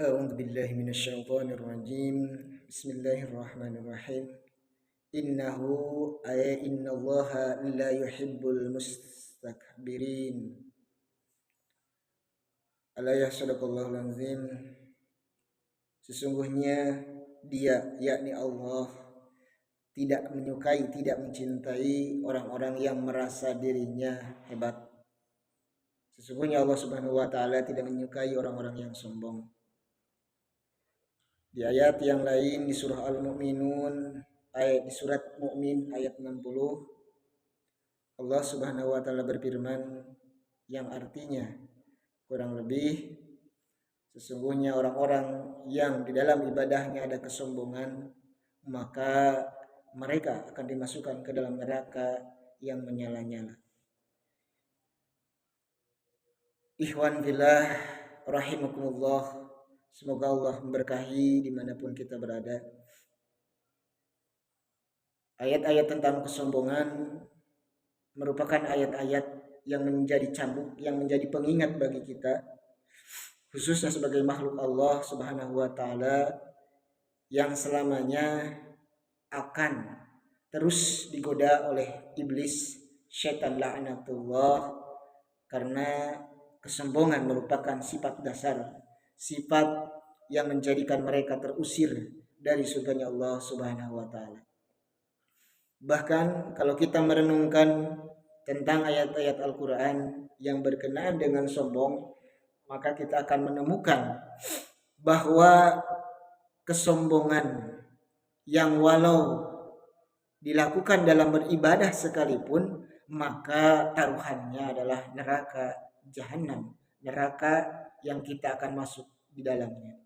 أعوذ بالله من الشيطان الرجيم. بسم الله الرحمن الرحيم. إنه إن الله لا يحب المستكبرين. Alayah sadaqallahul azim. Sesungguhnya Dia, yakni Allah, tidak menyukai, tidak mencintai orang-orang yang merasa dirinya hebat. Sesungguhnya Allah Subhanahu wa taala tidak menyukai orang-orang yang sombong. Di ayat yang lain di surah Al-Mu'minun, di surat Mu'min ayat 60, Allah Subhanahu wa taala berfirman yang artinya kurang lebih, sesungguhnya orang-orang yang di dalam ibadahnya ada kesombongan, maka mereka akan dimasukkan ke dalam neraka yang menyala-nyala. Ikhwan fillah rahimakumullah, semoga Allah memberkahi dimanapun kita berada. Ayat-ayat tentang kesombongan merupakan ayat-ayat yang menjadi cambuk, yang menjadi pengingat bagi kita, khususnya sebagai makhluk Allah Subhanahu wa taala yang selamanya akan terus digoda oleh iblis, syaitan laknatullah, karena kesombongan merupakan sifat dasar, sifat yang menjadikan mereka terusir dari surganya Allah Subhanahu wa taala. Bahkan kalau kita merenungkan tentang ayat-ayat Al-Qur'an yang berkenaan dengan sombong, maka kita akan menemukan bahwa kesombongan yang walau dilakukan dalam beribadah sekalipun, maka taruhannya adalah neraka jahanam, neraka yang kita akan masuk di dalamnya.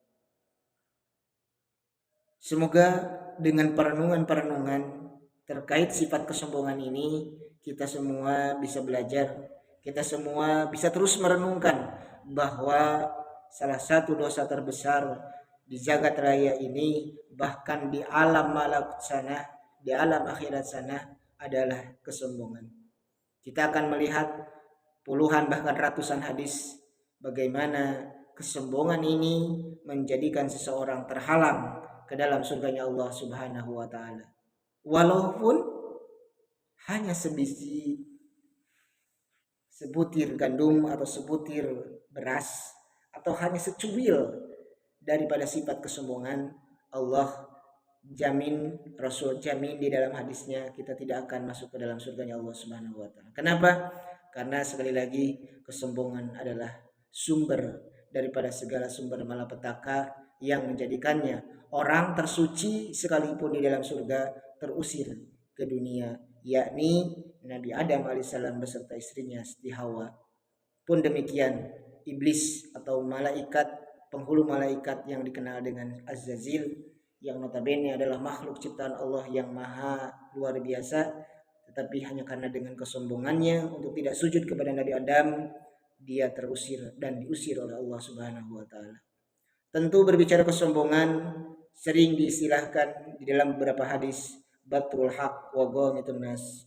Semoga dengan perenungan-perenungan terkait sifat kesombongan ini, kita semua bisa belajar, kita semua bisa terus merenungkan bahwa salah satu dosa terbesar di jagat raya ini, bahkan di alam malakut sana, di alam akhirat sana, adalah kesombongan. Kita akan melihat puluhan bahkan ratusan hadis bagaimana kesombongan ini menjadikan seseorang terhalang ke dalam surganya Allah Subhanahu wa taala. Walaupun hanya sebutir gandum atau sebutir beras atau hanya secuil daripada sifat kesombongan, Allah jamin, Rasul jamin di dalam hadisnya, kita tidak akan masuk ke dalam surganya Allah Subhanahu wa taala. Kenapa? Karena sekali lagi kesombongan adalah sumber daripada segala sumber malapetaka yang menjadikannya orang tersuci sekalipun di dalam surga terusir ke dunia, yakni Nabi Adam alaihissalam beserta istrinya Siti Hawa. Pun demikian iblis atau malaikat, penghulu malaikat yang dikenal dengan Azzazil, yang notabene adalah makhluk ciptaan Allah yang maha luar biasa, tetapi hanya karena dengan kesombongannya untuk tidak sujud kepada Nabi Adam, dia terusir dan diusir oleh Allah Subhanahu wa taala. Tentu berbicara kesombongan sering diistilahkan di dalam beberapa hadis batrul haq wa ghamitun nas,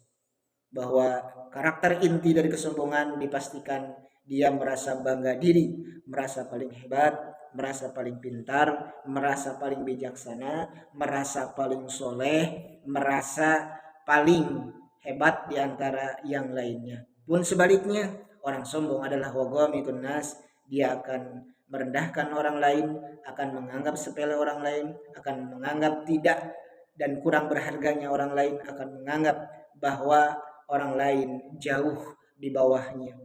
bahwa karakter inti dari kesombongan dipastikan dia merasa bangga diri, merasa paling hebat, merasa paling pintar, merasa paling bijaksana, merasa paling soleh, merasa paling hebat di antara yang lainnya. Pun sebaliknya, orang sombong adalah waghamitun nas, dia akan merendahkan orang lain, akan menganggap sepele orang lain, akan menganggap tidak dan kurang berharganya orang lain, akan menganggap bahwa orang lain jauh di bawahnya.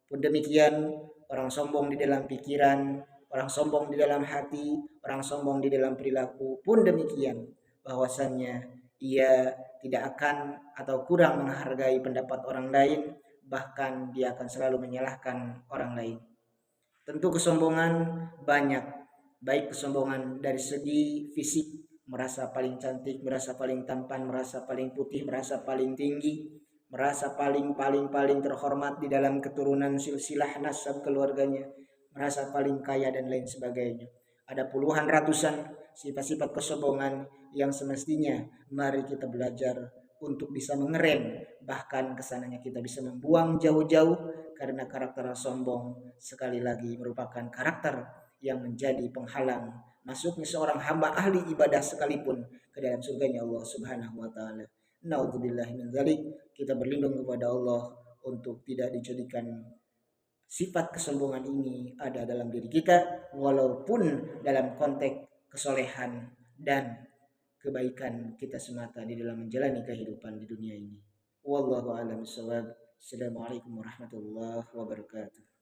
Pun demikian, orang sombong di dalam pikiran, orang sombong di dalam hati, orang sombong di dalam perilaku pun demikian, bahwasannya ia tidak akan atau kurang menghargai pendapat orang lain, bahkan dia akan selalu menyalahkan orang lain. Tentu kesombongan banyak, baik kesombongan dari segi fisik, merasa paling cantik, merasa paling tampan, merasa paling putih, merasa paling tinggi, merasa paling terhormat di dalam keturunan silsilah nasab keluarganya, merasa paling kaya dan lain sebagainya. Ada puluhan ratusan sifat-sifat kesombongan yang semestinya mari kita belajar untuk bisa mengerem, bahkan kesananya kita bisa membuang jauh-jauh, karena karakter sombong sekali lagi merupakan karakter yang menjadi penghalang masuknya seorang hamba ahli ibadah sekalipun ke dalam surganya Allah Subhanahu wa taala. Naudzubillah min dzalik. Kita berlindung kepada Allah untuk tidak dijadikan sifat kesombongan ini ada dalam diri kita, walaupun dalam konteks kesolehan dan kebaikan kita semata di dalam menjalani kehidupan di dunia ini. Wallahu a'lam bishawab. Assalamualaikum warahmatullahi wabarakatuh.